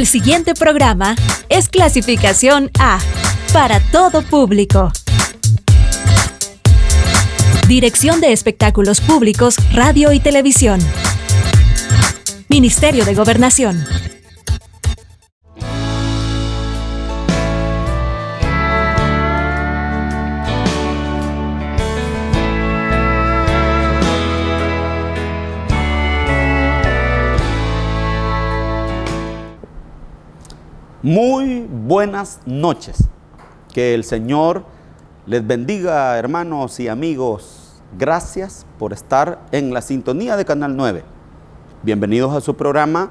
El siguiente programa es clasificación A, para todo público. Dirección de Espectáculos Públicos, Radio y Televisión. Ministerio de Gobernación. Muy buenas noches. Que el Señor les bendiga, hermanos y amigos. Gracias por estar en la sintonía de Canal 9. Bienvenidos a su programa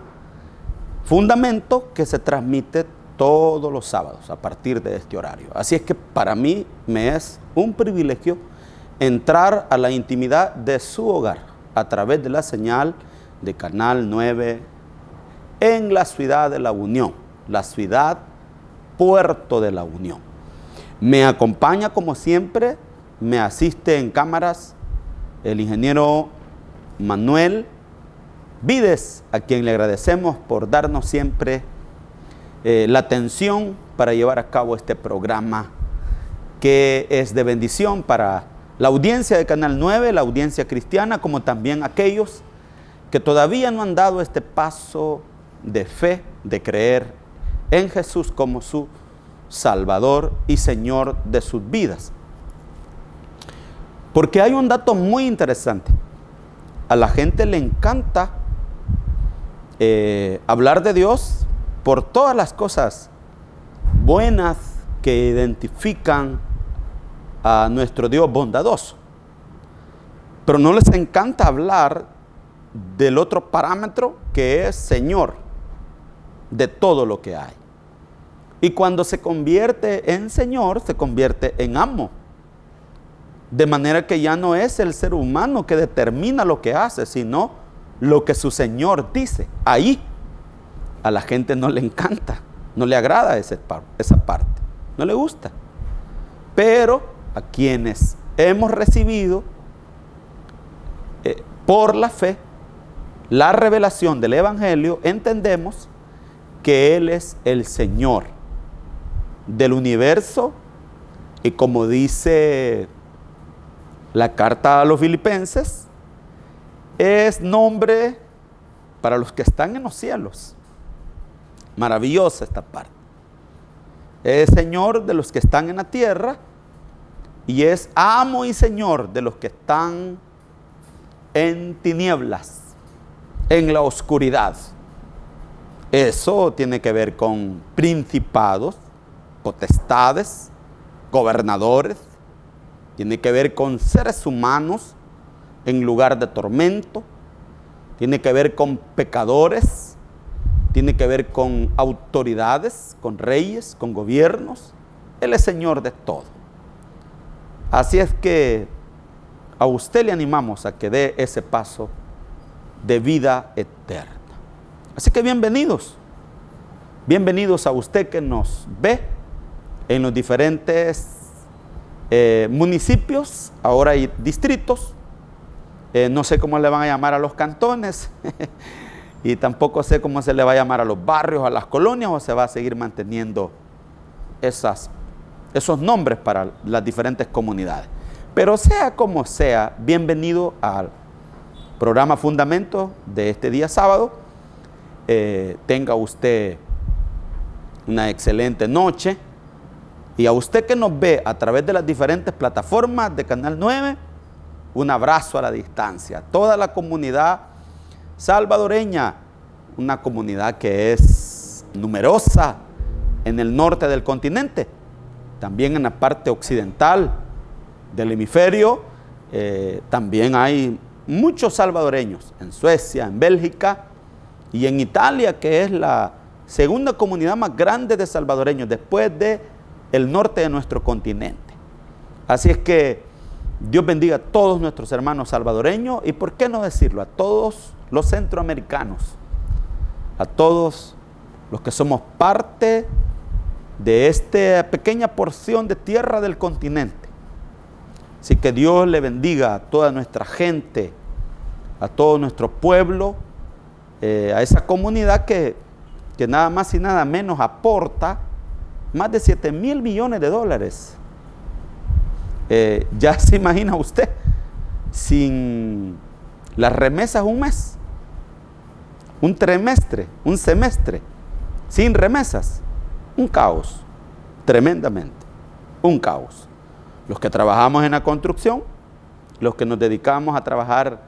Fundamento, que se transmite todos los sábados a partir de este horario. Así es que para mí me es un privilegio entrar a la intimidad de su hogar a través de la señal de Canal 9 en la ciudad de La Unión, la ciudad Puerto de La Unión. Me acompaña como siempre, me asiste en cámaras el ingeniero Manuel Vides, a quien le agradecemos por darnos siempre la atención para llevar a cabo este programa que es de bendición para la audiencia de Canal 9, la audiencia cristiana, como también aquellos que todavía no han dado este paso de fe, de creer en Jesús como su Salvador y Señor de sus vidas. Porque hay un dato muy interesante. A la gente le encanta hablar de Dios por todas las cosas buenas que identifican a nuestro Dios bondadoso. Pero no les encanta hablar del otro parámetro que es Señor de todo lo que hay. Y cuando se convierte en Señor, se convierte en amo. De manera que ya no es el ser humano que determina lo que hace, sino lo que su Señor dice. Ahí a la gente no le encanta, no le agrada esa parte, no le gusta. Pero a quienes hemos recibido por la fe la revelación del Evangelio, entendemos que Él es el Señor del universo, y como dice la carta a los Filipenses, es nombre para los que están en los cielos. Maravillosa esta parte. Es Señor de los que están en la tierra y es amo y Señor de los que están en tinieblas, en la oscuridad. Eso tiene que ver con principados, potestades, gobernadores, tiene que ver con seres humanos en lugar de tormento, tiene que ver con pecadores, tiene que ver con autoridades, con reyes, con gobiernos. Él es Señor de todo. Así es que a usted le animamos a que dé ese paso de vida eterna. Así que bienvenidos a usted que nos ve en los diferentes municipios, ahora hay distritos, no sé cómo le van a llamar a los cantones y tampoco sé cómo se le va a llamar a los barrios, a las colonias, o se va a seguir manteniendo esos nombres para las diferentes comunidades. Pero sea como sea, bienvenido al programa Fundamento de este día sábado. Tenga usted una excelente noche, y a usted que nos ve a través de las diferentes plataformas de Canal 9, un abrazo a la distancia. Toda la comunidad salvadoreña, una comunidad que es numerosa en el norte del continente, también en la parte occidental del hemisferio, también hay muchos salvadoreños en Suecia, en Bélgica y en Italia, que es la segunda comunidad más grande de salvadoreños después del norte de nuestro continente. Así es que Dios bendiga a todos nuestros hermanos salvadoreños y, por qué no decirlo, a todos los centroamericanos, a todos los que somos parte de esta pequeña porción de tierra del continente. Así que Dios le bendiga a toda nuestra gente, a todo nuestro pueblo, a esa comunidad que que nada más y nada menos aporta más de 7,000 millones de dólares. Ya se imagina usted, sin las remesas un mes, un trimestre, un semestre, sin remesas, un caos, tremendamente, un caos. Los que trabajamos en la construcción, los que nos dedicamos a trabajar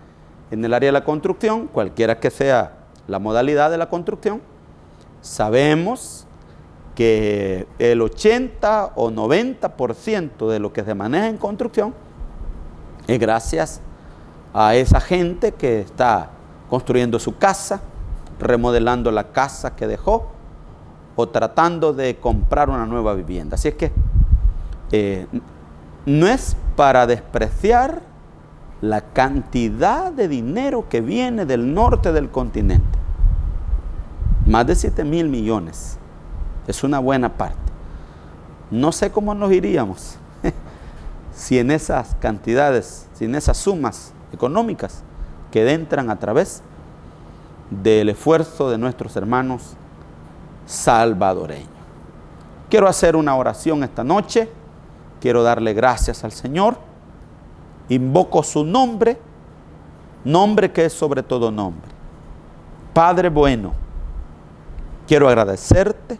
en el área de la construcción, cualquiera que sea la modalidad de la construcción, sabemos que el 80 o 90% de lo que se maneja en construcción es gracias a esa gente que está construyendo su casa, remodelando la casa que dejó o tratando de comprar una nueva vivienda. Así es que no es para despreciar la cantidad de dinero que viene del norte del continente. Más de 7,000 millones. Es una buena parte. No sé cómo nos iríamos si en esas cantidades, si en esas sumas económicas que entran a través del esfuerzo de nuestros hermanos salvadoreños. Quiero hacer una oración esta noche. Quiero darle gracias al Señor. Invoco su nombre, nombre que es sobre todo nombre. Padre bueno, quiero agradecerte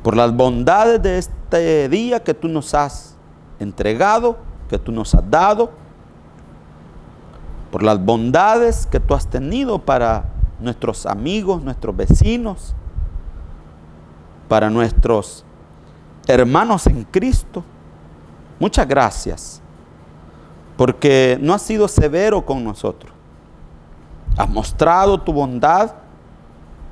por las bondades de este día que tú nos has entregado, que tú nos has dado, por las bondades que tú has tenido para nuestros amigos, nuestros vecinos, para nuestros hermanos en Cristo. Muchas gracias, porque no has sido severo con nosotros. Has mostrado tu bondad,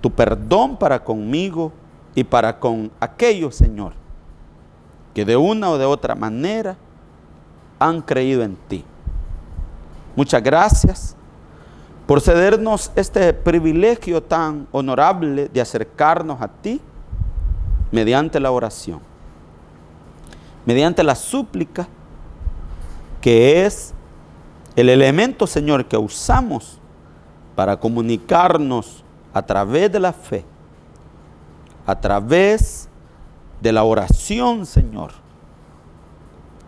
tu perdón para conmigo y para con aquellos, Señor, que de una o de otra manera han creído en ti. Muchas gracias por cedernos este privilegio tan honorable de acercarnos a ti mediante la oración, mediante la súplica, que es el elemento, Señor, que usamos para comunicarnos a través de la fe, a través de la oración, Señor,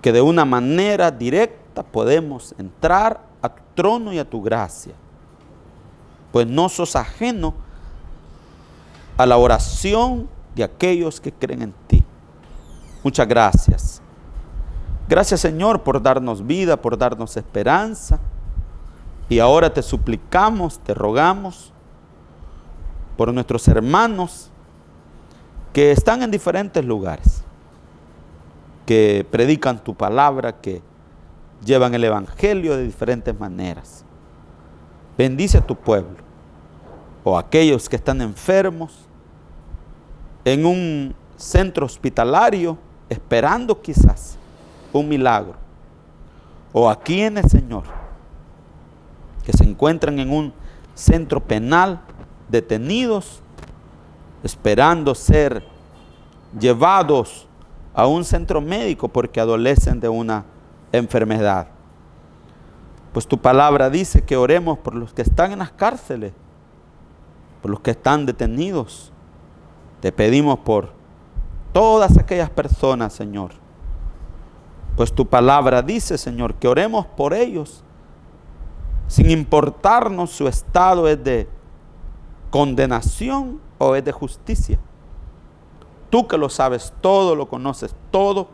que de una manera directa podemos entrar a tu trono y a tu gracia, pues no sos ajeno a la oración de aquellos que creen en ti. Muchas gracias. Gracias, Señor, por darnos vida, por darnos esperanza. Y ahora te suplicamos, te rogamos por nuestros hermanos que están en diferentes lugares, que predican tu palabra, que llevan el evangelio de diferentes maneras. Bendice a tu pueblo, o aquellos que están enfermos en un centro hospitalario, esperando quizás un milagro, o a quienes, Señor, que se encuentran en un centro penal, detenidos, esperando ser llevados a un centro médico porque adolecen de una enfermedad. Pues tu palabra dice que oremos por los que están en las cárceles, por los que están detenidos. Te pedimos por todas aquellas personas, Señor. Pues tu palabra dice, Señor, que oremos por ellos, sin importarnos su estado es de condenación o es de justicia. Tú que lo sabes todo, lo conoces todo,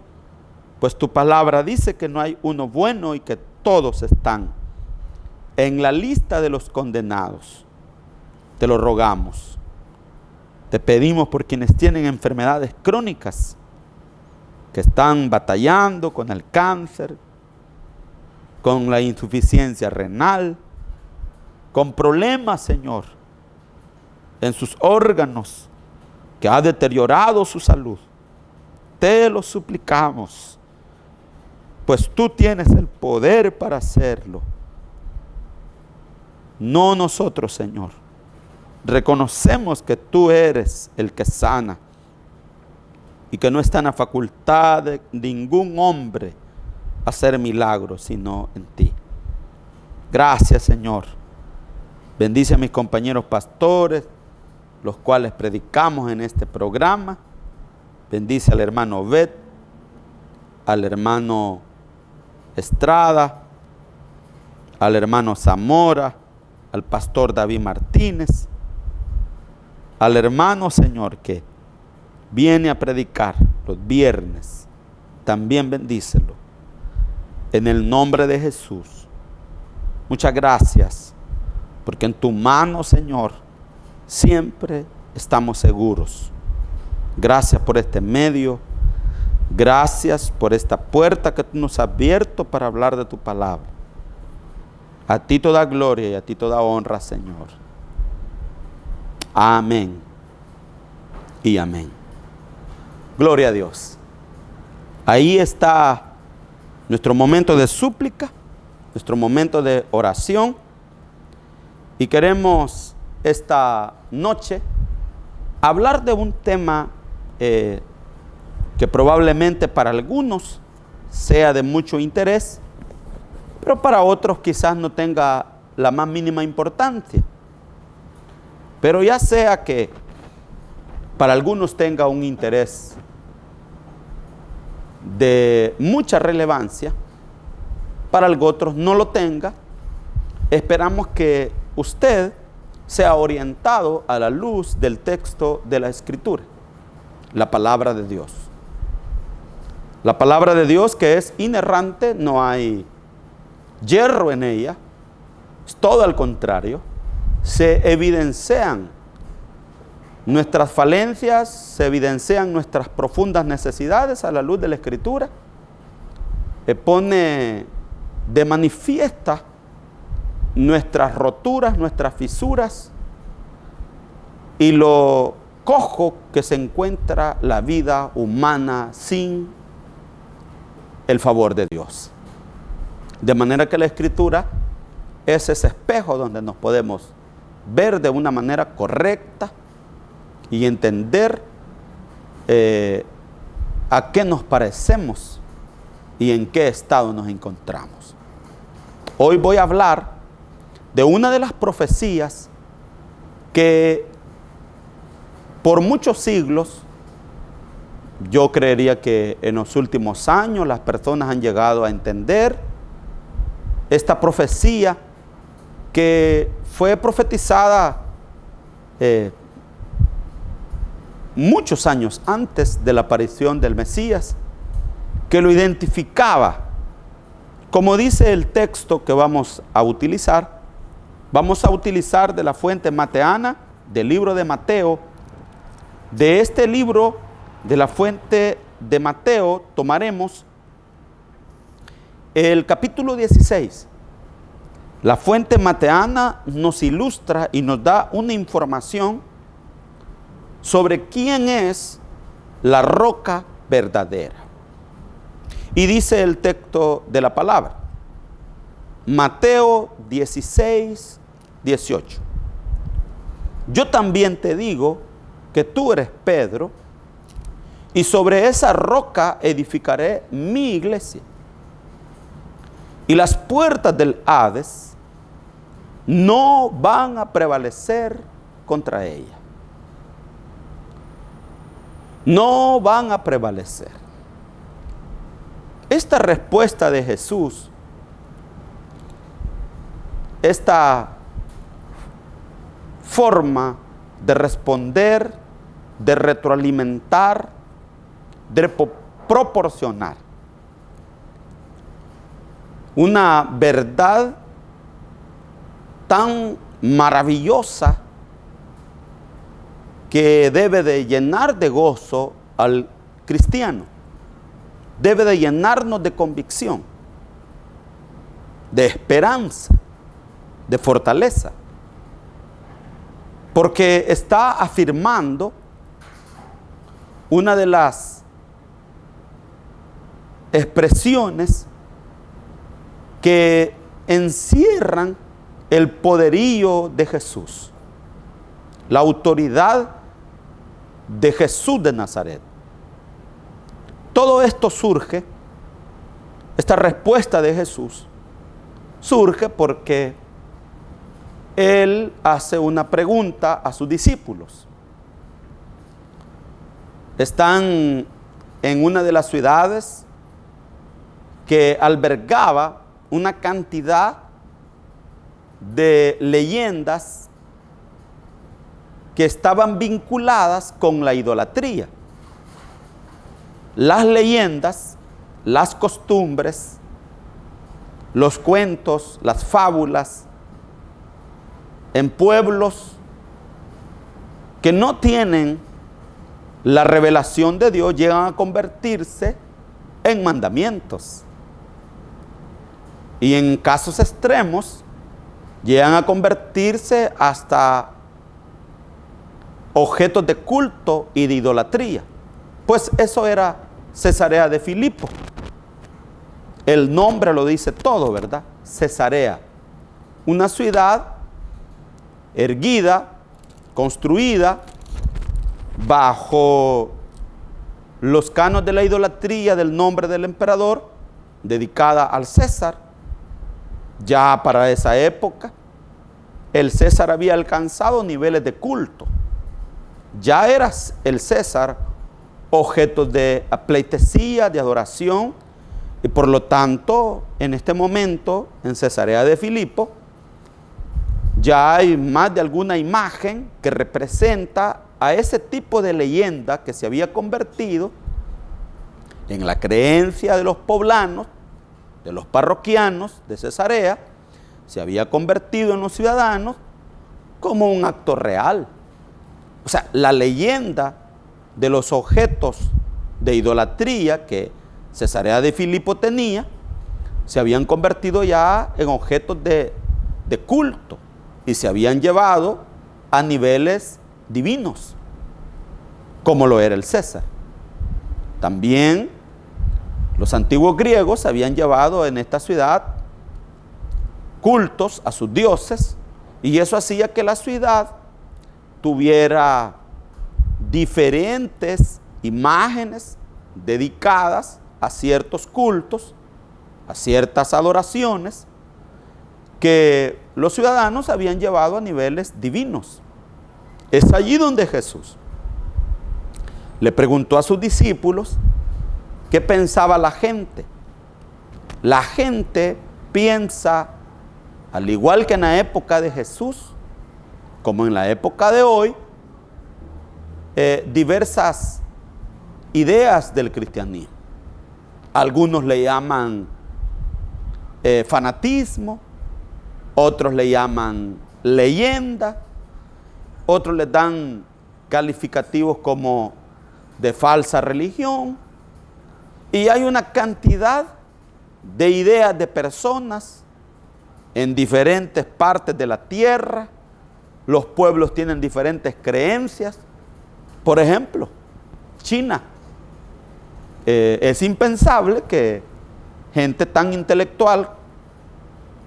pues tu palabra dice que no hay uno bueno y que todos están en la lista de los condenados. Te lo rogamos. Te pedimos por quienes tienen enfermedades crónicas, que están batallando con el cáncer, con la insuficiencia renal, con problemas, Señor, en sus órganos, que ha deteriorado su salud. Te lo suplicamos, pues tú tienes el poder para hacerlo. No nosotros, Señor. Reconocemos que tú eres el que sana y que no está en la facultad de ningún hombre hacer milagros, sino en ti. Gracias, Señor. Bendice a mis compañeros pastores, los cuales predicamos en este programa. Bendice al hermano Obed, al hermano Estrada, al hermano Zamora, al pastor David Martínez, al hermano, Señor, que viene a predicar los viernes. También bendícelo en el nombre de Jesús. Muchas gracias, porque en tu mano, Señor, siempre estamos seguros. Gracias por este medio. Gracias por esta puerta que tú nos has abierto para hablar de tu palabra. A ti toda gloria y a ti toda honra, Señor. Amén y amén. Gloria a Dios. Ahí está nuestro momento de súplica, nuestro momento de oración. Y queremos esta noche hablar de un tema que probablemente para algunos sea de mucho interés, pero para otros quizás no tenga la más mínima importancia. Pero ya sea que para algunos tenga un interés de mucha relevancia, para otros no lo tenga, esperamos que usted sea orientado a la luz del texto de la Escritura, la palabra de Dios. La palabra de Dios, que es inerrante, no hay yerro en ella, es todo al contrario. Se evidencian nuestras falencias, se evidencian nuestras profundas necesidades a la luz de la Escritura. Pone de manifiesta nuestras roturas, nuestras fisuras y lo cojo que se encuentra la vida humana sin el favor de Dios. De manera que la Escritura es ese espejo donde nos podemos ver de una manera correcta y entender a qué nos parecemos y en qué estado nos encontramos. Hoy voy a hablar de una de las profecías que por muchos siglos, yo creería que en los últimos años las personas han llegado a entender esta profecía que fue profetizada muchos años antes de la aparición del Mesías, que lo identificaba. Como dice el texto que vamos a utilizar de la fuente mateana, del libro de Mateo. De este libro, de la fuente de Mateo, tomaremos el capítulo 16. La fuente mateana nos ilustra y nos da una información sobre quién es la roca verdadera. Y dice el texto de la palabra, Mateo 16, 18. Yo también te digo que tú eres Pedro, y sobre esa roca edificaré mi iglesia. Y las puertas del Hades no van a prevalecer contra ella. No van a prevalecer. Esta respuesta de Jesús, esta forma de responder, de retroalimentar, de proporcionar una verdad tan maravillosa que debe de llenar de gozo al cristiano, debe de llenarnos de convicción, de esperanza, de fortaleza, porque está afirmando una de las expresiones que encierran el poderío de Jesús, la autoridad de Jesús de Nazaret. Todo esto surge, esta respuesta de Jesús, surge porque Él hace una pregunta a sus discípulos. están en una de las ciudades que albergaba una cantidad de leyendas que estaban vinculadas con la idolatría. Las leyendas, las costumbres, los cuentos, las fábulas, en pueblos que no tienen la revelación de Dios, llegan a convertirse en mandamientos. Y en casos extremos, llegan a convertirse hasta objetos de culto y de idolatría. Pues eso era Cesarea de Filipo. El nombre lo dice todo, ¿verdad? Cesarea. Una ciudad erguida, construida bajo los cánones de la idolatría del nombre del emperador, dedicada al César. Ya para esa época, el César había alcanzado niveles de culto. Ya era el César objeto de pleitesía, de adoración, y por lo tanto, en este momento, en Cesarea de Filipo, ya hay más de alguna imagen que representa a ese tipo de leyenda que se había convertido en la creencia de los poblanos, de los parroquianos de Cesarea, se había convertido en los ciudadanos como un acto real. O sea, la leyenda de los objetos de idolatría que Cesarea de Filipo tenía, se habían convertido ya en objetos de culto y se habían llevado a niveles divinos, como lo era el César. También los antiguos griegos habían llevado en esta ciudad cultos a sus dioses, y eso hacía que la ciudad tuviera diferentes imágenes dedicadas a ciertos cultos, a ciertas adoraciones que los ciudadanos habían llevado a niveles divinos. Es allí donde Jesús le preguntó a sus discípulos qué pensaba la gente. La gente piensa, al igual que en la época de Jesús, como en la época de hoy, diversas ideas del cristianismo. Algunos le llaman fanatismo, otros le llaman leyenda, otros le dan calificativos como de falsa religión, y hay una cantidad de ideas de personas en diferentes partes de la tierra. Los pueblos tienen diferentes creencias. Por ejemplo, China. Es impensable que gente tan intelectual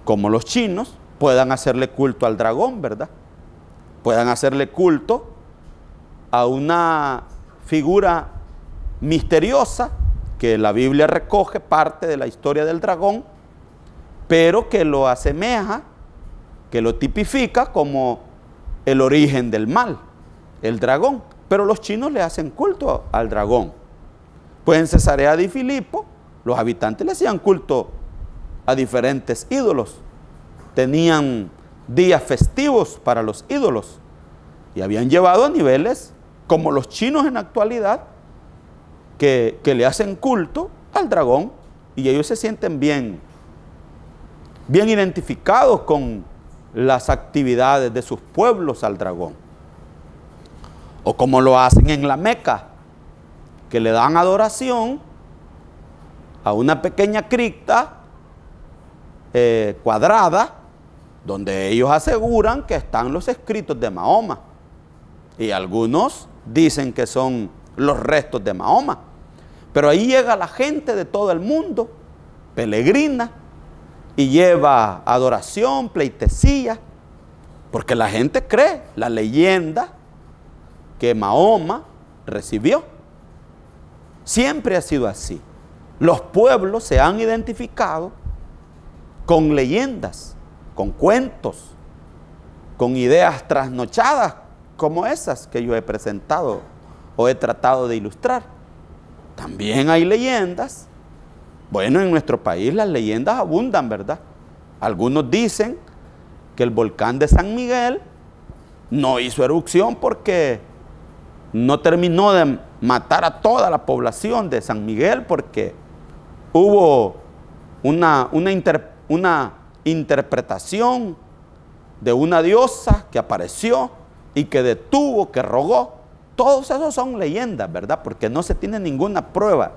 como los chinos puedan hacerle culto al dragón, ¿verdad? Puedan hacerle culto a una figura misteriosa que la Biblia recoge parte de la historia del dragón, pero que lo asemeja, que lo tipifica como el origen del mal, el dragón. Pero los chinos le hacen culto al dragón. Pues en Cesarea de Filipo, los habitantes le hacían culto a diferentes ídolos. Tenían días festivos para los ídolos y habían llevado a niveles como los chinos en la actualidad, que le hacen culto al dragón, y ellos se sienten bien identificados con las actividades de sus pueblos al dragón. O como lo hacen en la Meca, que le dan adoración a una pequeña cripta cuadrada, donde ellos aseguran que están los escritos de Mahoma, y algunos dicen que son los restos de Mahoma. Pero ahí llega la gente de todo el mundo, peregrina, y lleva adoración, pleitesía, porque la gente cree la leyenda que Mahoma recibió. Siempre ha sido así. Los pueblos se han identificado con leyendas, con cuentos, con ideas trasnochadas como esas que yo he presentado o he tratado de ilustrar. También hay leyendas. Bueno, en nuestro país las leyendas abundan, ¿verdad? Algunos dicen que el volcán de San Miguel no hizo erupción porque no terminó de matar a toda la población de San Miguel, porque hubo una interpretación de una diosa que apareció y que detuvo, que rogó. Todos esos son leyendas, ¿verdad? Porque no se tiene ninguna prueba,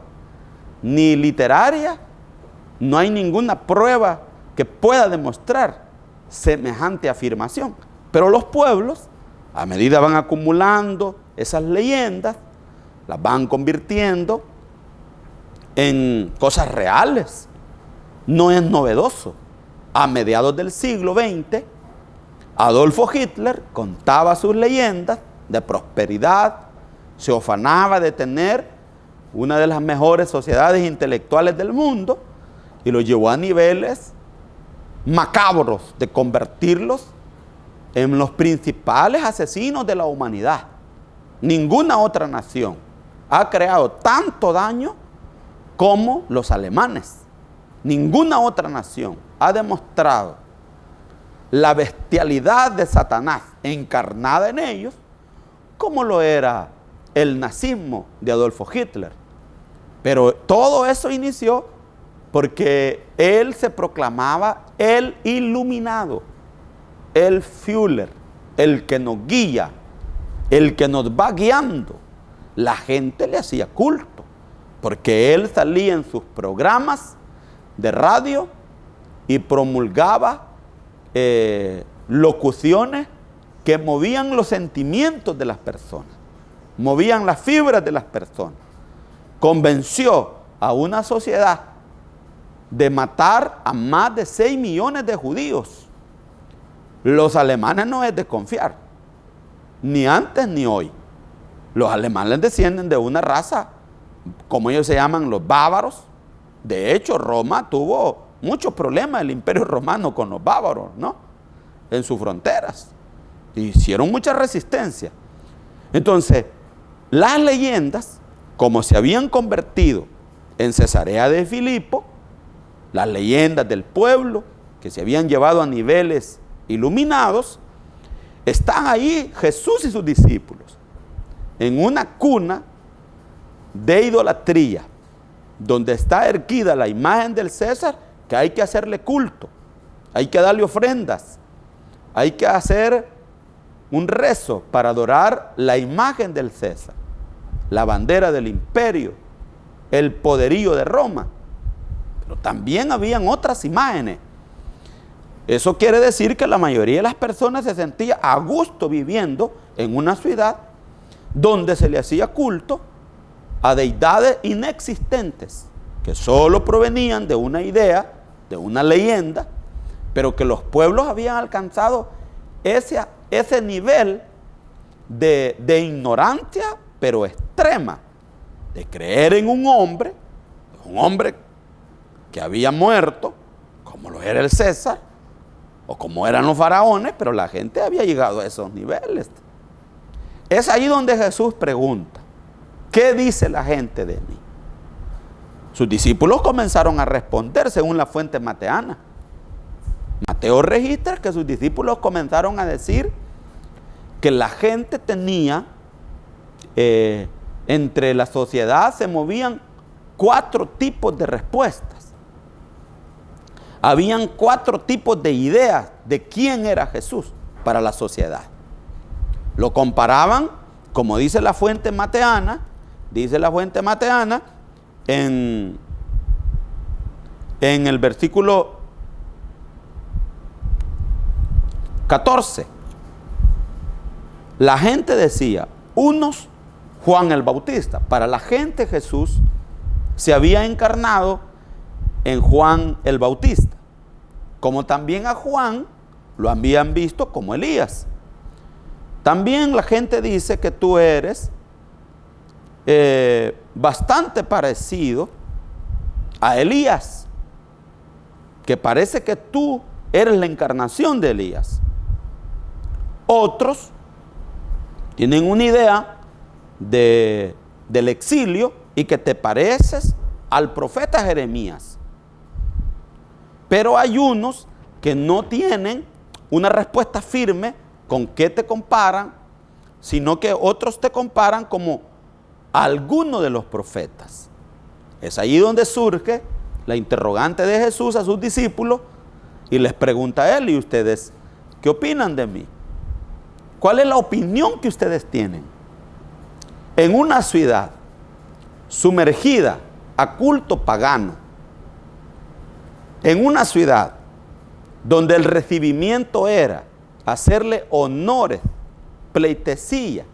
ni literaria, no hay ninguna prueba que pueda demostrar semejante afirmación. Pero los pueblos, a medida van acumulando esas leyendas, las van convirtiendo en cosas reales. No es novedoso. A mediados del siglo XX, Adolfo Hitler contaba sus leyendas de prosperidad, se ufanaba de tener una de las mejores sociedades intelectuales del mundo y lo llevó a niveles macabros de convertirlos en los principales asesinos de la humanidad. Ninguna otra nación ha creado tanto daño como los alemanes. Ninguna otra nación ha demostrado la bestialidad de Satanás encarnada en ellos como lo era el nazismo de Adolfo Hitler. Pero todo eso inició porque él se proclamaba el iluminado, el Führer, el que nos guía, el que nos va guiando. La gente le hacía culto, porque él salía en sus programas de radio y promulgaba locuciones que movían los sentimientos de las personas, movían las fibras de las personas. Convenció a una sociedad de matar a más de 6 millones de judíos. Los alemanes no es de confiar, ni antes ni hoy. Los alemanes descienden de una raza, como ellos se llaman, los bávaros. De hecho, Roma tuvo muchos problemas, el Imperio Romano, con los bávaros, ¿no? En sus fronteras. Hicieron mucha resistencia. Entonces, las leyendas, como se habían convertido en Cesarea de Filipo, las leyendas del pueblo, que se habían llevado a niveles iluminados, están ahí Jesús y sus discípulos, en una cuna de idolatría, donde está erguida la imagen del César, que hay que hacerle culto, hay que darle ofrendas, hay que hacer un rezo para adorar la imagen del César, la bandera del imperio, el poderío de Roma. Pero también habían otras imágenes. Eso quiere decir que la mayoría de las personas se sentía a gusto viviendo en una ciudad donde se le hacía culto a deidades inexistentes, que solo provenían de una idea, de una leyenda, pero que los pueblos habían alcanzado ese nivel de ignorancia, pero extrema, de creer en un hombre que había muerto, como lo era el César, o como eran los faraones, pero la gente había llegado a esos niveles. Es ahí donde Jesús pregunta, ¿qué dice la gente de mí? Sus discípulos comenzaron a responder según la fuente mateana. Mateo registra que sus discípulos comenzaron a decir que la gente tenía, entre la sociedad se movían 4 tipos de respuestas. Habían 4 tipos de ideas de quién era Jesús para la sociedad. Lo comparaban, como dice la fuente mateana, en el versículo 14. La gente decía, unos Juan el Bautista. Para la gente Jesús se había encarnado en Juan el Bautista, como también a Juan lo habían visto como Elías. También la gente dice que tú eres bastante parecido a Elías, que parece que tú eres la encarnación de Elías. Otros tienen una idea del exilio y que te pareces al profeta Jeremías. Pero hay unos que no tienen una respuesta firme con qué te comparan, sino que otros te comparan como alguno de los profetas. Es ahí donde surge la interrogante de Jesús a sus discípulos y les pregunta a él: ¿y ustedes qué opinan de mí? ¿Cuál es la opinión que ustedes tienen? En una ciudad sumergida a culto pagano, en una ciudad donde el recibimiento era hacerle honores, pleitesía,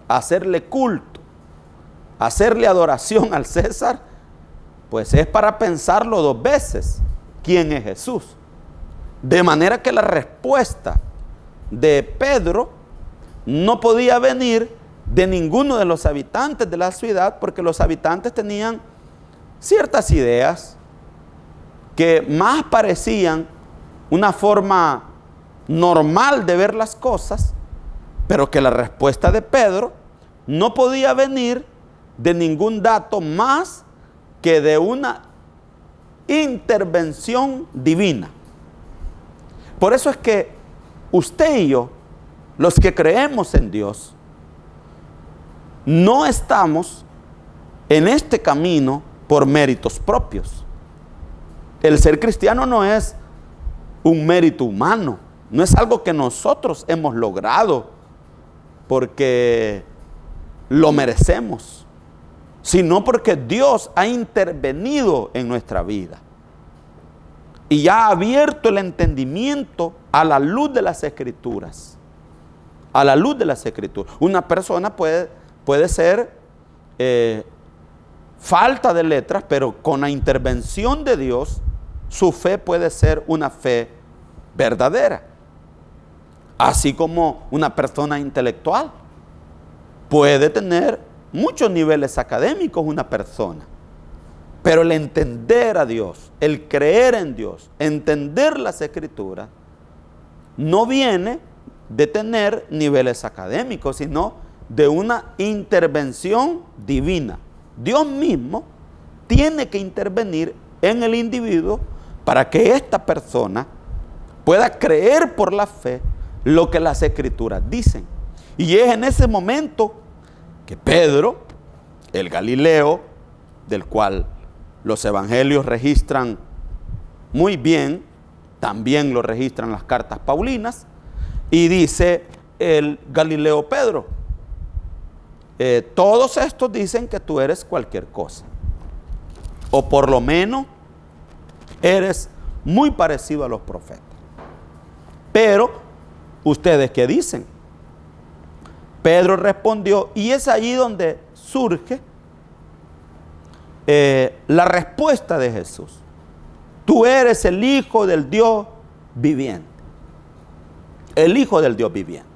hacerle culto, hacerle adoración al César, pues es para pensarlo dos veces quién es Jesús. De manera que la respuesta de Pedro no podía venir de ninguno de los habitantes de la ciudad, porque los habitantes tenían ciertas ideas que más parecían una forma normal de ver las cosas, pero que la respuesta de Pedro no podía venir de ningún dato más que de una intervención divina. Por eso es que usted y yo, los que creemos en Dios, no estamos en este camino por méritos propios. El ser cristiano no es un mérito humano, no es algo que nosotros hemos logrado porque lo merecemos, sino porque Dios ha intervenido en nuestra vida y ya ha abierto el entendimiento a la luz de las Escrituras. A la luz de las Escrituras. Una persona puede ser falta de letras, pero con la intervención de Dios, su fe puede ser una fe verdadera. Así como una persona intelectual puede tener muchos niveles académicos una persona, pero el entender a Dios, el creer en Dios, entender las Escrituras, no viene de tener niveles académicos, sino de una intervención divina. Dios mismo tiene que intervenir en el individuo para que esta persona pueda creer por la fe lo que las Escrituras dicen. Y es en ese momento que Pedro, el Galileo, del cual los evangelios registran muy bien, también lo registran las cartas paulinas, y dice el Galileo Pedro: todos estos dicen que tú eres cualquier cosa, o por lo menos eres muy parecido a los profetas. Pero, ¿ustedes qué dicen? Pedro respondió, y es allí donde surge la respuesta de Jesús: tú eres el Hijo del Dios viviente. El Hijo del Dios viviente.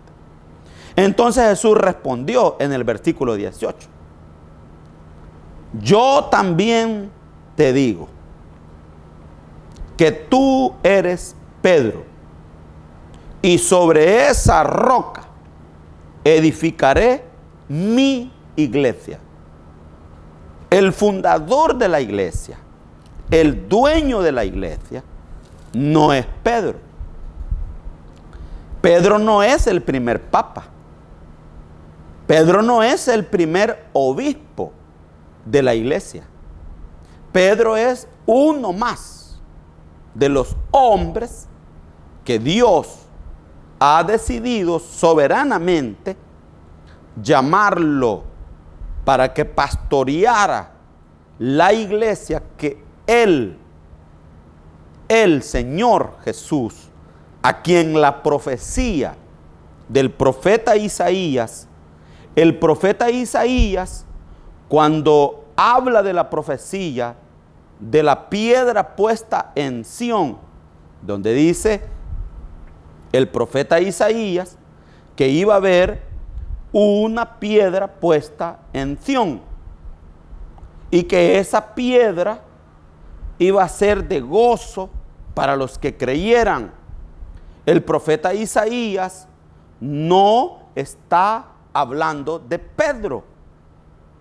Entonces Jesús respondió en el versículo 18: yo también te digo que tú eres Pedro, y sobre esa roca edificaré mi iglesia. El fundador de la iglesia, el dueño de la iglesia, no es Pedro. Pedro no es el primer papa. Pedro no es el primer obispo de la iglesia. Pedro es uno más de los hombres que Dios ha decidido soberanamente llamarlo para que pastoreara la iglesia que el Señor Jesús, a quien la profecía del profeta Isaías, el profeta Isaías, cuando habla de la profecía de la piedra puesta en Sión, donde dice el profeta Isaías que iba a haber una piedra puesta en Sión y que esa piedra iba a ser de gozo para los que creyeran. El profeta Isaías no está hablando de Pedro,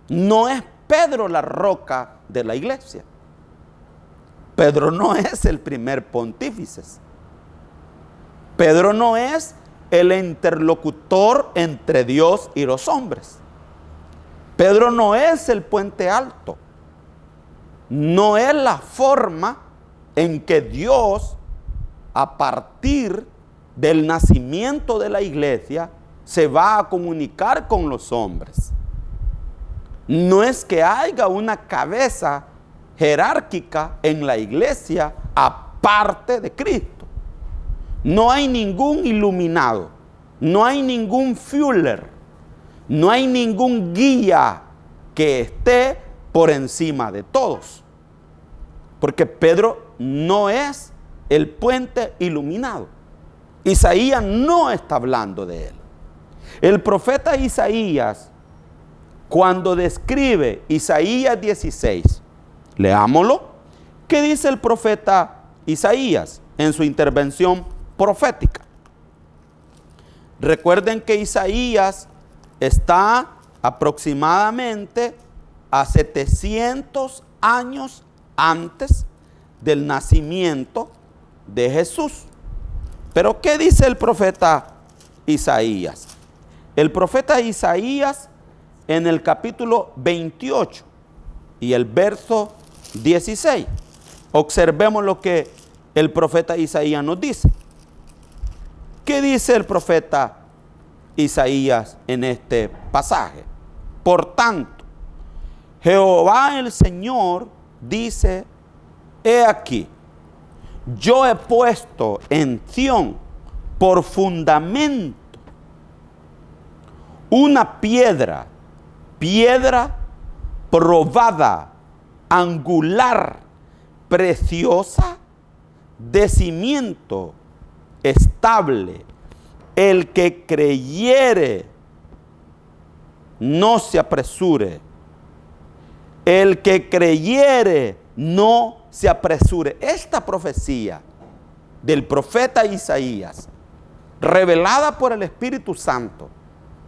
No es Pedro la roca de la iglesia. Pedro no es el primer pontífice. Pedro no es el interlocutor entre Dios y los hombres. Pedro no es el puente alto. No es la forma en que Dios, a partir del nacimiento de la iglesia, se va a comunicar con los hombres. No es que haya una cabeza jerárquica en la iglesia aparte de Cristo. No hay ningún iluminado, no hay ningún Führer, no hay ningún guía que esté por encima de todos. Porque Pedro no es el puente iluminado. Isaías no está hablando de él. El profeta Isaías, cuando describe Isaías 16, leámoslo. ¿Qué dice el profeta Isaías en su intervención profética? Recuerden que Isaías está aproximadamente a 700 años antes del nacimiento de Jesús. Pero ¿qué dice el profeta Isaías? El profeta Isaías, en el capítulo 28 y el verso 16, observemos lo que el profeta Isaías nos dice. ¿Qué dice el profeta Isaías en este pasaje? Por tanto, Jehová el Señor dice: he aquí, yo he puesto en Sión por fundamento una piedra probada, angular, preciosa, de cimiento estable. El que creyere, no se apresure. El que creyere, no se apresure. Esta profecía del profeta Isaías, revelada por el Espíritu Santo,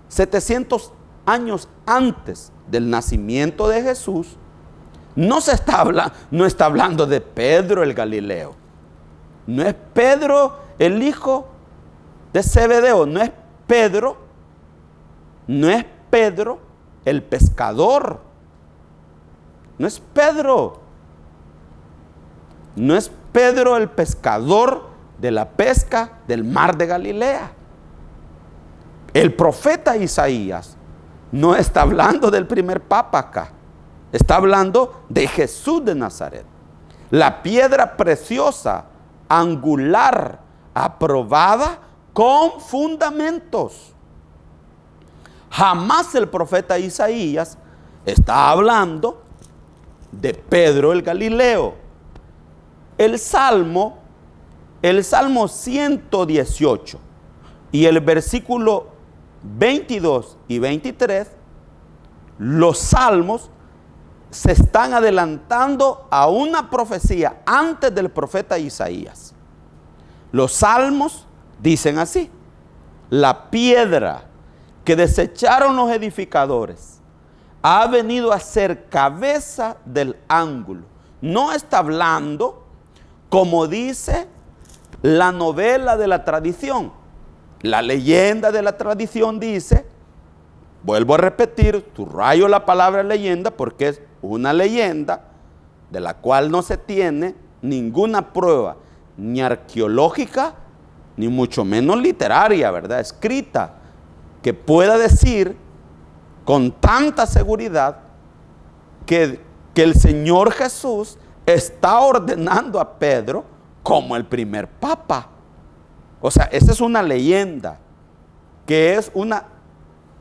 700 años antes del nacimiento de Jesús, no está hablando de Pedro el Galileo. No es Pedro el hijo de Zebedeo. No es Pedro el pescador. No es Pedro el pescador de la pesca del mar de Galilea. El profeta Isaías no está hablando del primer papa acá. Está hablando de Jesús de Nazaret. La piedra preciosa, angular, aprobada con fundamentos. Jamás el profeta Isaías está hablando de Pedro el Galileo. El Salmo 118 y el versículo 22 y 23, los salmos se están adelantando a una profecía antes del profeta Isaías. Los salmos dicen así: la piedra que desecharon los edificadores ha venido a ser cabeza del ángulo. No está hablando como dice la novela de la tradición. La leyenda de la tradición dice, vuelvo a repetir, subrayo la palabra leyenda porque es una leyenda de la cual no se tiene ninguna prueba, ni arqueológica, ni mucho menos literaria, ¿verdad? Escrita, que pueda decir con tanta seguridad que el Señor Jesús está ordenando a Pedro como el primer papa. O sea, esa es una leyenda, que es una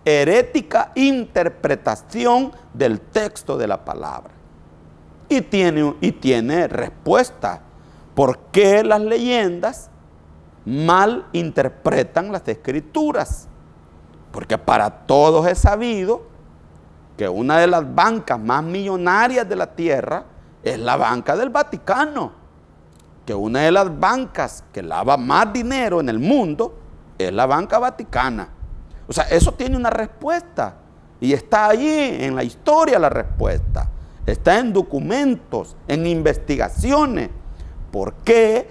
herética interpretación del texto de la palabra. Y tiene respuesta. ¿Por qué las leyendas mal interpretan las escrituras? Porque para todos es sabido que una de las bancas más millonarias de la tierra es la banca del Vaticano. Que una de las bancas que lava más dinero en el mundo es la banca vaticana. O sea, eso tiene una respuesta. Y está allí en la historia la respuesta. Está en documentos, en investigaciones. ¿Por qué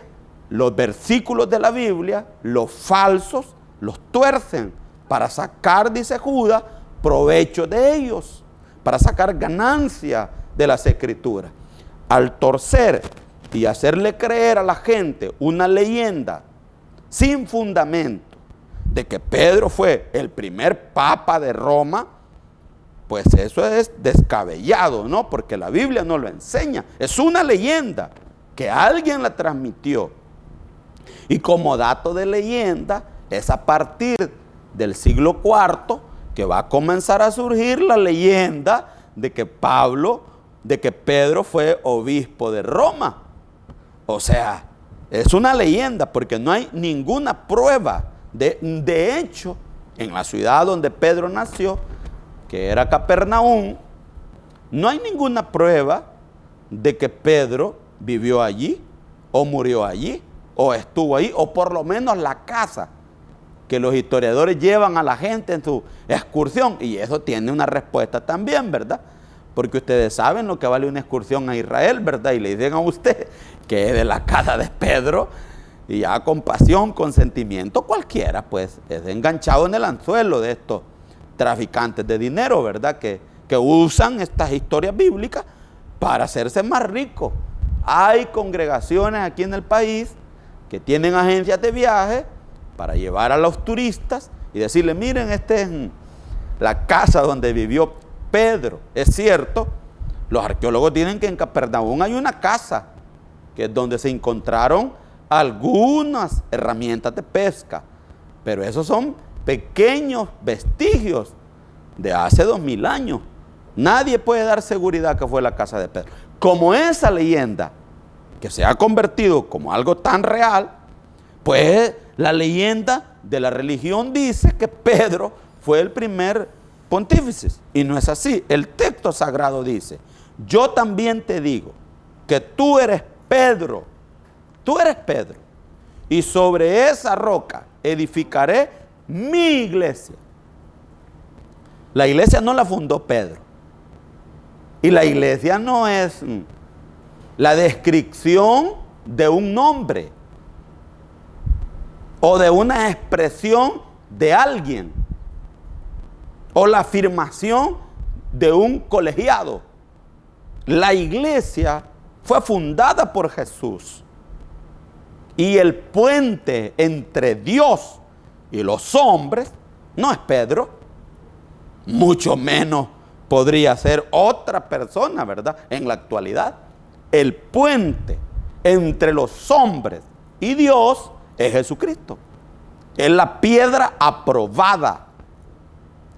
los versículos de la Biblia, los falsos, los tuercen para sacar, dice Judas, provecho de ellos, para sacar ganancia de las Escrituras? Al torcer y hacerle creer a la gente una leyenda sin fundamento de que Pedro fue el primer papa de Roma, pues eso es descabellado, ¿no? Porque la Biblia no lo enseña. Es una leyenda que alguien la transmitió. Y como dato de leyenda, es a partir del siglo IV que va a comenzar a surgir la leyenda de que Pedro fue obispo de Roma. O sea, es una leyenda porque no hay ninguna prueba. De hecho, en la ciudad donde Pedro nació, que era Capernaum, no hay ninguna prueba de que Pedro vivió allí, o murió allí, o estuvo allí, o por lo menos la casa que los historiadores llevan a la gente en su excursión. Y eso tiene una respuesta también, ¿verdad? Porque ustedes saben lo que vale una excursión a Israel, ¿verdad? Y le dicen a usted que es de la casa de Pedro, y ya con pasión, con sentimiento, cualquiera, pues, es enganchado en el anzuelo de estos traficantes de dinero, ¿verdad? Que usan estas historias bíblicas para hacerse más ricos. Hay congregaciones aquí en el país que tienen agencias de viaje para llevar a los turistas y decirle, miren, esta es la casa donde vivió Pedro. Es cierto, los arqueólogos tienen que en Capernaum hay una casa que es donde se encontraron algunas herramientas de pesca, pero esos son pequeños vestigios de hace 2000 años. Nadie puede dar seguridad que fue la casa de Pedro. Como esa leyenda que se ha convertido como algo tan real, pues la leyenda de la religión dice que Pedro fue el primer pontífice, y no es así. El texto sagrado dice, yo también te digo que tú eres Pedro, y sobre esa roca edificaré mi iglesia. La iglesia no la fundó Pedro, y la iglesia no es la descripción de un nombre o de una expresión de alguien, o la afirmación de un colegiado. La iglesia fue fundada por Jesús, y el puente entre Dios y los hombres no es Pedro, mucho menos podría ser otra persona, ¿verdad? En la actualidad, el puente entre los hombres y Dios es Jesucristo. Es la piedra aprobada,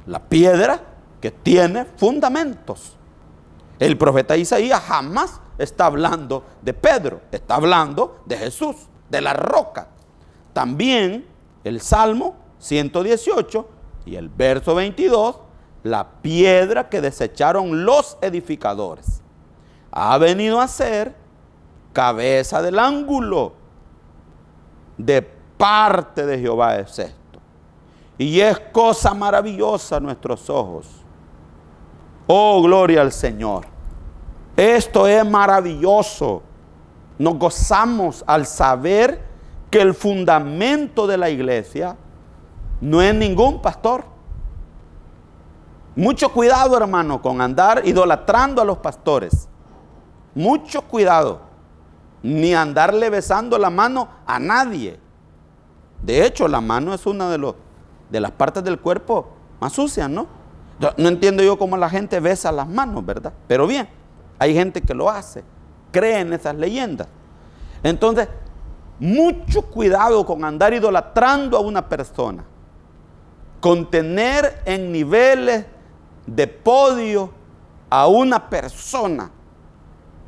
la piedra que tiene fundamentos. El profeta Isaías jamás está hablando de Pedro, está hablando de Jesús, de la roca. También el Salmo 118 y el verso 22, la piedra que desecharon los edificadores ha venido a ser cabeza del ángulo de parte de Jehová es esto. Y es cosa maravillosa a nuestros ojos. Oh, gloria al Señor. Esto es maravilloso. Nos gozamos al saber que el fundamento de la iglesia no es ningún pastor. Mucho cuidado, hermano, con andar idolatrando a los pastores. Mucho cuidado. Ni andarle besando la mano a nadie. De hecho, la mano es una de las partes del cuerpo más sucias, ¿no? No entiendo yo cómo la gente besa las manos, ¿verdad? Pero bien, hay gente que lo hace, cree en esas leyendas. Entonces, mucho cuidado con andar idolatrando a una persona, con tener en niveles de podio a una persona,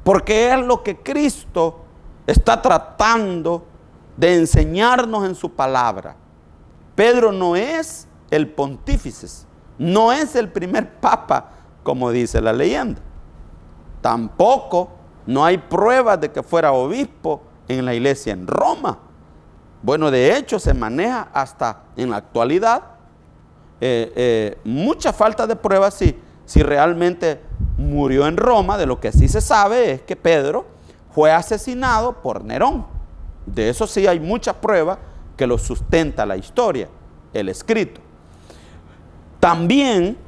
porque es lo que Cristo está tratando de enseñarnos en su palabra. Pedro no es el pontífice, no es el primer papa, como dice la leyenda. Tampoco no hay pruebas de que fuera obispo en la iglesia en Roma. Bueno, de hecho se maneja hasta en la actualidad mucha falta de pruebas si realmente murió en Roma. De lo que sí se sabe es que Pedro fue asesinado por Nerón. De eso sí hay mucha prueba que lo sustenta la historia, el escrito. También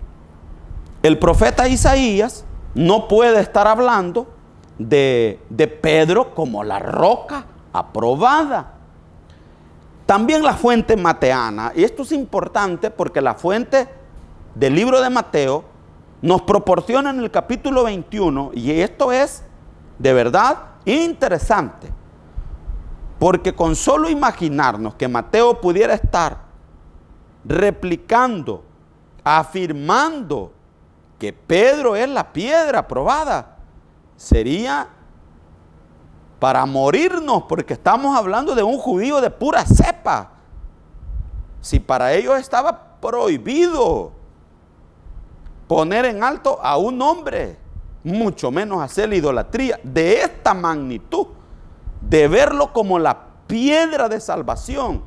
el profeta Isaías no puede estar hablando de Pedro como la roca aprobada. También la fuente mateana, y esto es importante porque la fuente del libro de Mateo nos proporciona en el capítulo 21, y esto es de verdad interesante, porque con solo imaginarnos que Mateo pudiera estar replicando, afirmando que Pedro es la piedra probada, sería para morirnos, porque estamos hablando de un judío de pura cepa. Si para ellos estaba prohibido poner en alto a un hombre, mucho menos hacer la idolatría de esta magnitud, de verlo como la piedra de salvación.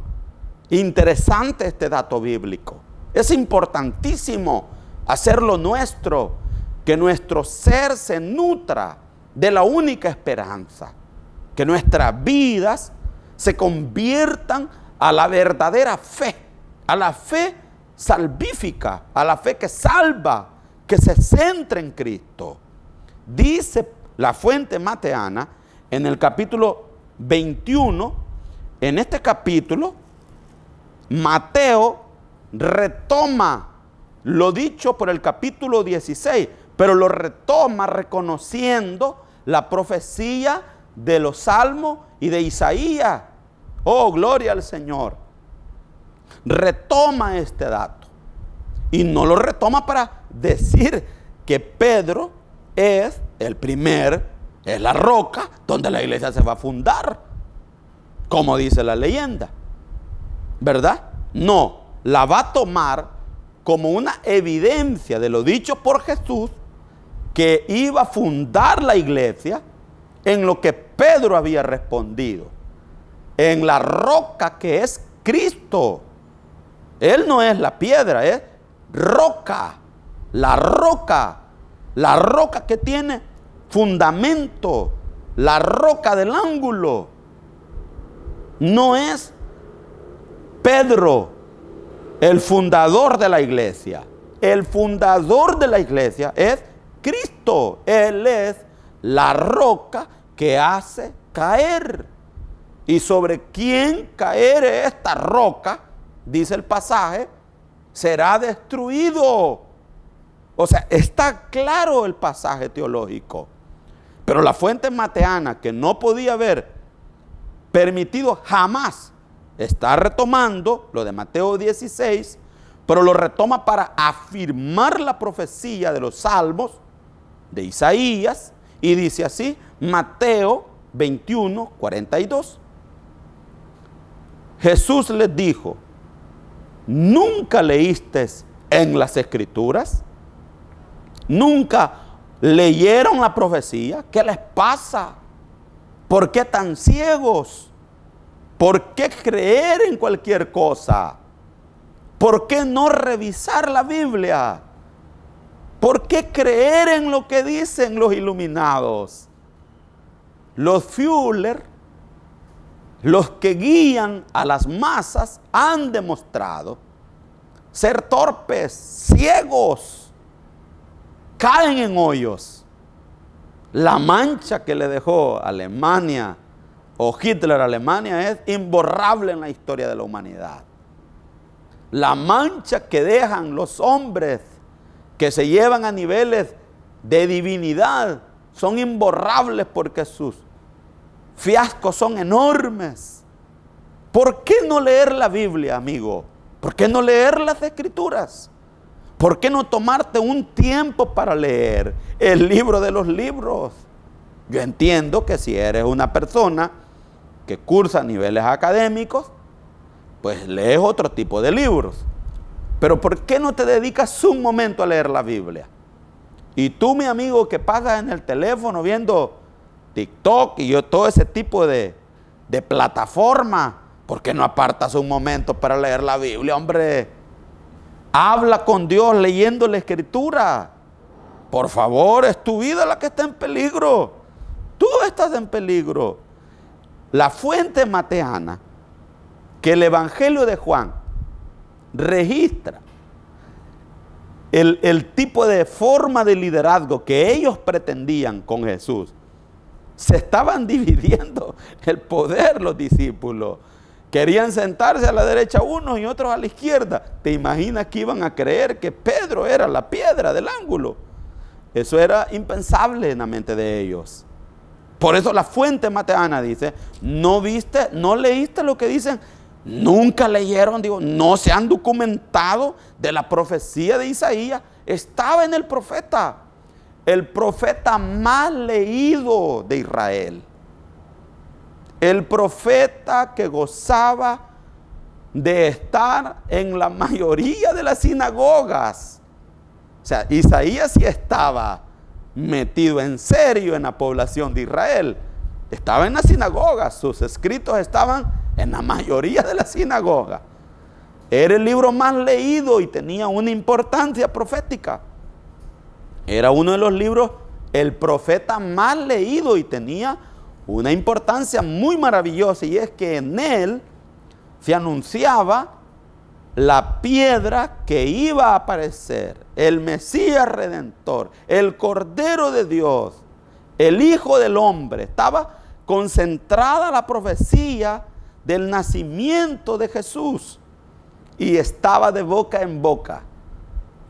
Interesante este dato bíblico. Es importantísimo hacerlo nuestro, que nuestro ser se nutra de la única esperanza, que nuestras vidas se conviertan a la verdadera fe, a la fe salvífica, a la fe que salva, que se centra en Cristo. Dice la fuente mateana en el capítulo 21, en este capítulo, Mateo retoma lo dicho por el capítulo 16, pero lo retoma reconociendo la profecía de los Salmos y de Isaías. Oh, gloria al Señor. Retoma este dato. Y no lo retoma para decir que Pedro es es la roca donde la iglesia se va a fundar, como dice la leyenda, ¿verdad? No, la va a tomar como una evidencia de lo dicho por Jesús, que iba a fundar la iglesia en lo que Pedro había respondido, en la roca que es Cristo. Él no es la piedra, es roca, la roca que tiene fundamento, la roca del ángulo. No es Pedro el fundador de la iglesia. El fundador de la iglesia es Cristo. Él es la roca que hace caer. Y sobre quien caere esta roca, dice el pasaje, será destruido. O sea, está claro el pasaje teológico. Pero la fuente mateana, que no podía haber permitido jamás, está retomando lo de Mateo 16, pero lo retoma para afirmar la profecía de los Salmos, de Isaías, y dice así, Mateo 21, 42. Jesús les dijo: ¿nunca leíste en las Escrituras? ¿Nunca leyeron la profecía? ¿Qué les pasa? ¿Por qué tan ciegos? ¿Por qué creer en cualquier cosa? ¿Por qué no revisar la Biblia? ¿Por qué creer en lo que dicen los iluminados? Los Fuller, los que guían a las masas, han demostrado ser torpes, ciegos, caen en hoyos. La mancha que le dejó Alemania o Hitler a Alemania es imborrable en la historia de la humanidad. La mancha que dejan los hombres que se llevan a niveles de divinidad son imborrables, porque sus fiascos son enormes. ¿Por qué no leer la Biblia, amigo? ¿Por qué no leer las Escrituras? ¿Por qué no tomarte un tiempo para leer el libro de los libros? Yo entiendo que si eres una persona que cursa niveles académicos, pues lees otro tipo de libros. Pero ¿por qué no te dedicas un momento a leer la Biblia? Y tú, mi amigo, que pasas en el teléfono viendo TikTok y todo ese tipo de plataforma, ¿por qué no apartas un momento para leer la Biblia, hombre? Habla con Dios leyendo la Escritura. Por favor, es tu vida la que está en peligro. Tú estás en peligro. La fuente mateana que el Evangelio de Juan registra el tipo de forma de liderazgo que ellos pretendían con Jesús. Se estaban dividiendo el poder los discípulos. Querían sentarse a la derecha unos y otros a la izquierda. ¿Te imaginas que iban a creer que Pedro era la piedra del ángulo? Eso era impensable en la mente de ellos. Por eso la fuente mateana dice, ¿no viste, no leíste lo que dicen? Nunca leyeron, digo, no se han documentado de la profecía de Isaías. Estaba en el profeta más leído de Israel. El profeta que gozaba de estar en la mayoría de las sinagogas. O sea, Isaías sí estaba metido en serio en la población de Israel. Estaba en las sinagogas, sus escritos estaban en la mayoría de las sinagogas. Era el libro más leído y tenía una importancia profética. Era uno de los libros, el profeta más leído, y tenía una importancia muy maravillosa, y es que en él se anunciaba la piedra que iba a aparecer, el Mesías Redentor, el Cordero de Dios, el Hijo del Hombre. Estaba concentrada la profecía del nacimiento de Jesús y estaba de boca en boca.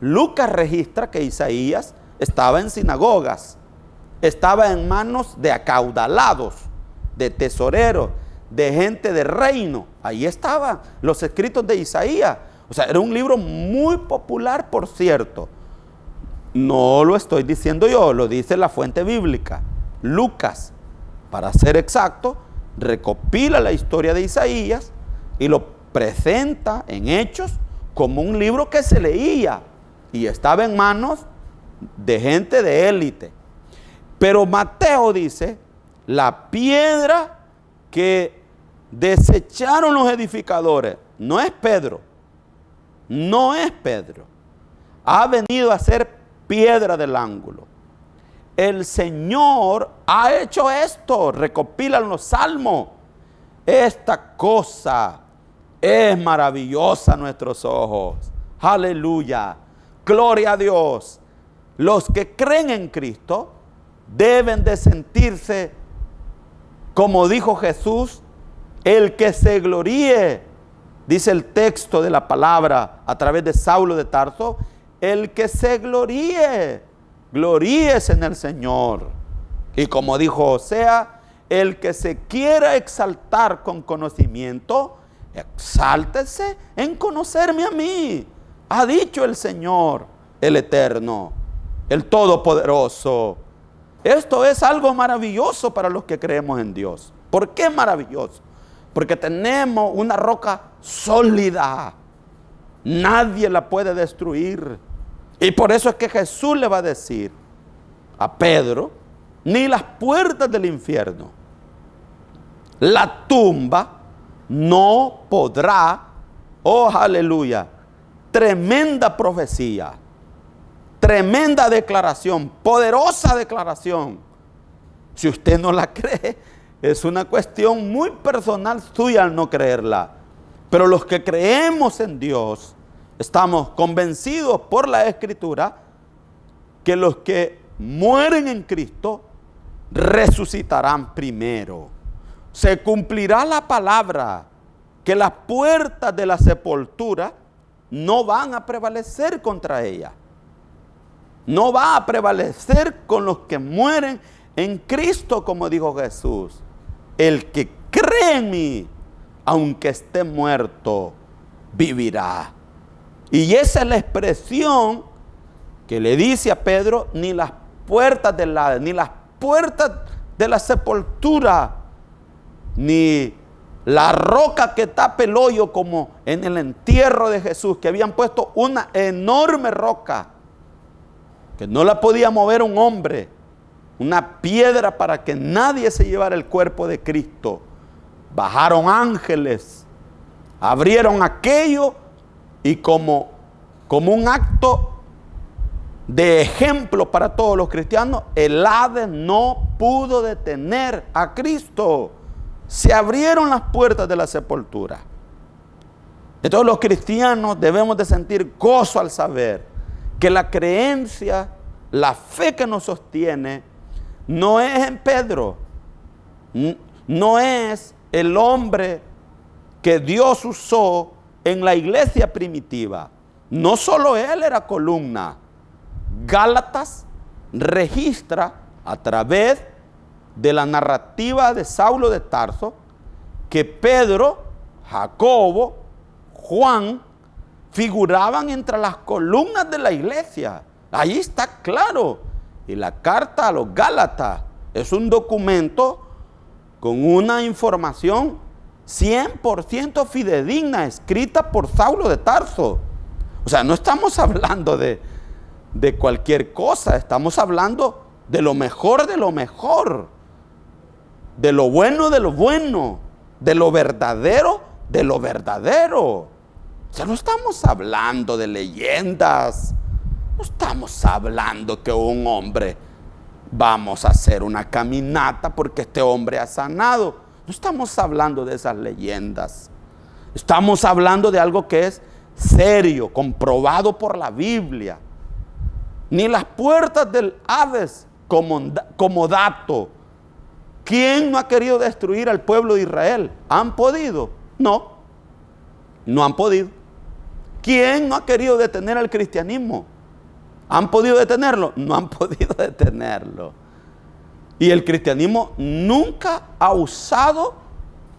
Lucas registra que Isaías estaba en sinagogas, estaba en manos de acaudalados, de tesoreros, de gente de reino. Ahí estaban los escritos de Isaías. O sea, era un libro muy popular, por cierto. No lo estoy diciendo yo, lo dice la fuente bíblica. Lucas, para ser exacto, recopila la historia de Isaías y lo presenta en Hechos como un libro que se leía y estaba en manos de gente de élite. Pero Mateo dice, la piedra que desecharon los edificadores, no es Pedro, ha venido a ser piedra del ángulo. El Señor ha hecho esto, recopilan los salmos. Esta cosa es maravillosa a nuestros ojos. Aleluya, gloria a Dios. Los que creen en Cristo deben de sentirse, como dijo Jesús, el que se gloríe, dice el texto de la palabra a través de Saulo de Tarso, el que se gloríe, gloríese en el Señor. Y como dijo Osea, el que se quiera exaltar con conocimiento, exáltese en conocerme a mí, ha dicho el Señor, el Eterno, el Todopoderoso. Esto es algo maravilloso para los que creemos en Dios. ¿Por qué maravilloso? Porque tenemos una roca sólida. Nadie la puede destruir. Y por eso es que Jesús le va a decir a Pedro, ni las puertas del infierno, la tumba no podrá, oh aleluya, tremenda profecía, tremenda declaración, poderosa declaración. Si usted no la cree, es una cuestión muy personal suya al no creerla. Pero los que creemos en Dios, estamos convencidos por la Escritura que los que mueren en Cristo resucitarán primero. Se cumplirá la palabra que las puertas de la sepultura no van a prevalecer contra ella. No va a prevalecer con los que mueren en Cristo, como dijo Jesús. El que cree en mí, aunque esté muerto, vivirá. Y esa es la expresión que le dice a Pedro, ni las puertas del Hades, ni las puertas de la sepultura, ni la roca que tapa el hoyo, como en el entierro de Jesús, que habían puesto una enorme roca que no la podía mover un hombre, una piedra para que nadie se llevara el cuerpo de Cristo. Bajaron ángeles, abrieron aquello, y como como un acto de ejemplo para todos los cristianos, el Hades no pudo detener a Cristo. Se abrieron las puertas de la sepultura. Entonces los cristianos debemos de sentir gozo al saber que la creencia, la fe que nos sostiene, no es en Pedro, no es el hombre que Dios usó en la iglesia primitiva. No solo él era columna. Gálatas registra a través de la narrativa de Saulo de Tarso que Pedro, Jacobo, Juan figuraban entre las columnas de la iglesia. Ahí está claro. Y la carta a los Gálatas es un documento con una información 100% fidedigna, escrita por Saulo de Tarso. O sea, no estamos hablando de cualquier cosa, estamos hablando de lo mejor de lo mejor, de lo bueno de lo bueno, de lo verdadero de lo verdadero. O sea, no estamos hablando de leyendas, no estamos hablando que un hombre, vamos a hacer una caminata porque este hombre ha sanado. No estamos hablando de esas leyendas. Estamos hablando de algo que es serio, comprobado por la Biblia. Ni las puertas del Hades como dato. ¿Quién no ha querido destruir al pueblo de Israel? ¿Han podido? No, no han podido. ¿Quién no ha querido detener al cristianismo? ¿Han podido detenerlo? No han podido detenerlo. Y el cristianismo nunca ha usado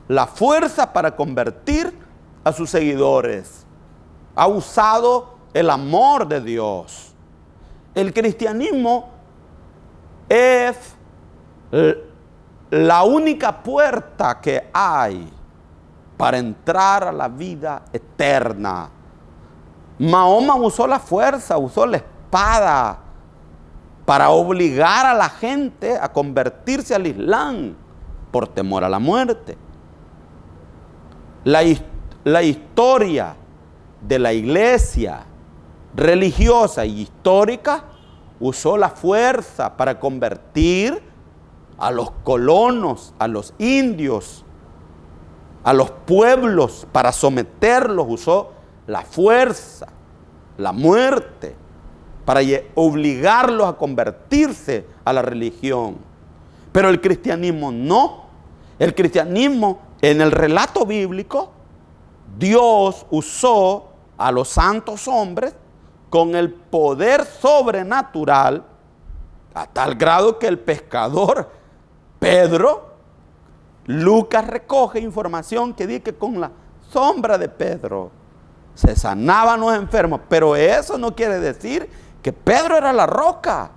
la fuerza para convertir a sus seguidores. Ha usado el amor de Dios. El cristianismo es la única puerta que hay para entrar a la vida eterna. Mahoma usó la fuerza, usó la espada para obligar a la gente a convertirse al Islam por temor a la muerte. La historia de la iglesia religiosa y histórica usó la fuerza para convertir a los colonos, a los indios, a los pueblos, para someterlos. Usó la fuerza, la muerte, para obligarlos a convertirse a la religión. Pero el cristianismo no. El cristianismo, en el relato bíblico, Dios usó a los santos hombres con el poder sobrenatural, a tal grado que el pescador Pedro, Lucas recoge información que dice que con la sombra de Pedro se sanaban los enfermos. Pero eso no quiere decir que Pedro era la roca.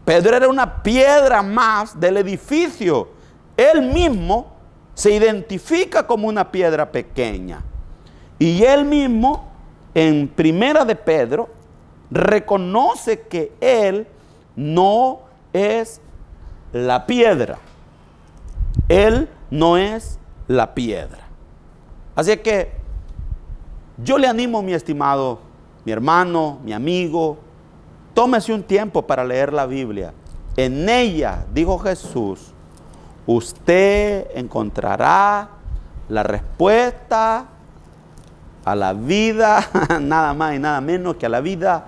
Pedro era una piedra más del edificio. Él mismo se identifica como una piedra pequeña. Y él mismo, en Primera de Pedro, reconoce que él no es la piedra. Él no es la piedra. Así que yo le animo, mi estimado, mi hermano, mi amigo, tómese un tiempo para leer la Biblia. En ella, dijo Jesús, usted encontrará la respuesta a la vida, nada más y nada menos que a la vida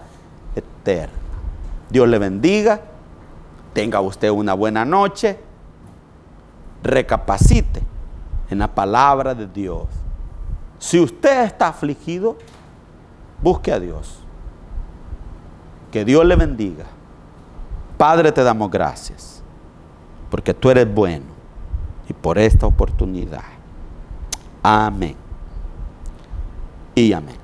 eterna. Dios le bendiga, tenga usted una buena noche, recapacite en la palabra de Dios. Si usted está afligido, busque a Dios. Que Dios le bendiga. Padre, te damos gracias, porque tú eres bueno y por esta oportunidad. Amén y amén.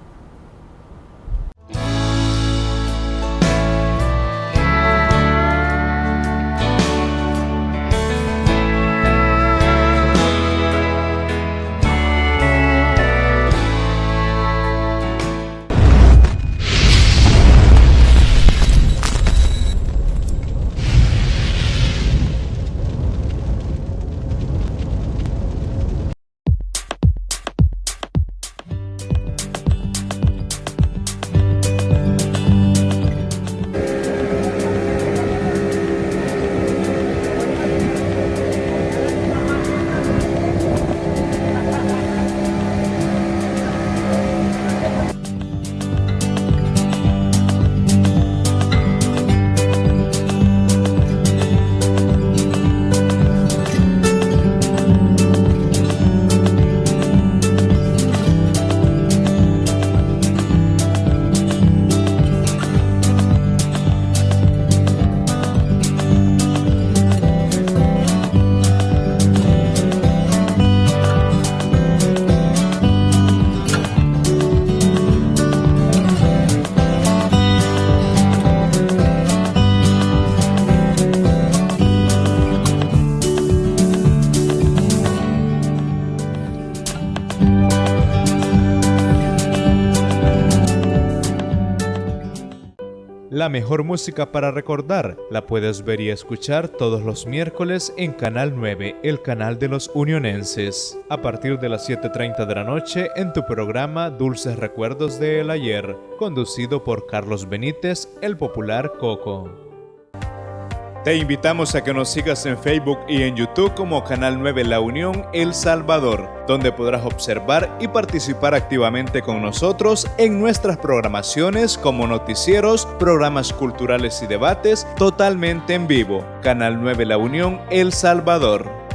la mejor música para recordar la puedes ver y escuchar todos los miércoles en Canal 9, el canal de los unionenses, a partir de las 7:30 de la noche en tu programa Dulces Recuerdos del Ayer, conducido por Carlos Benítez, el popular Coco. Te invitamos a que nos sigas en Facebook y en YouTube como Canal 9 La Unión El Salvador, donde podrás observar y participar activamente con nosotros en nuestras programaciones como noticieros, programas culturales y debates totalmente en vivo. Canal 9 La Unión El Salvador.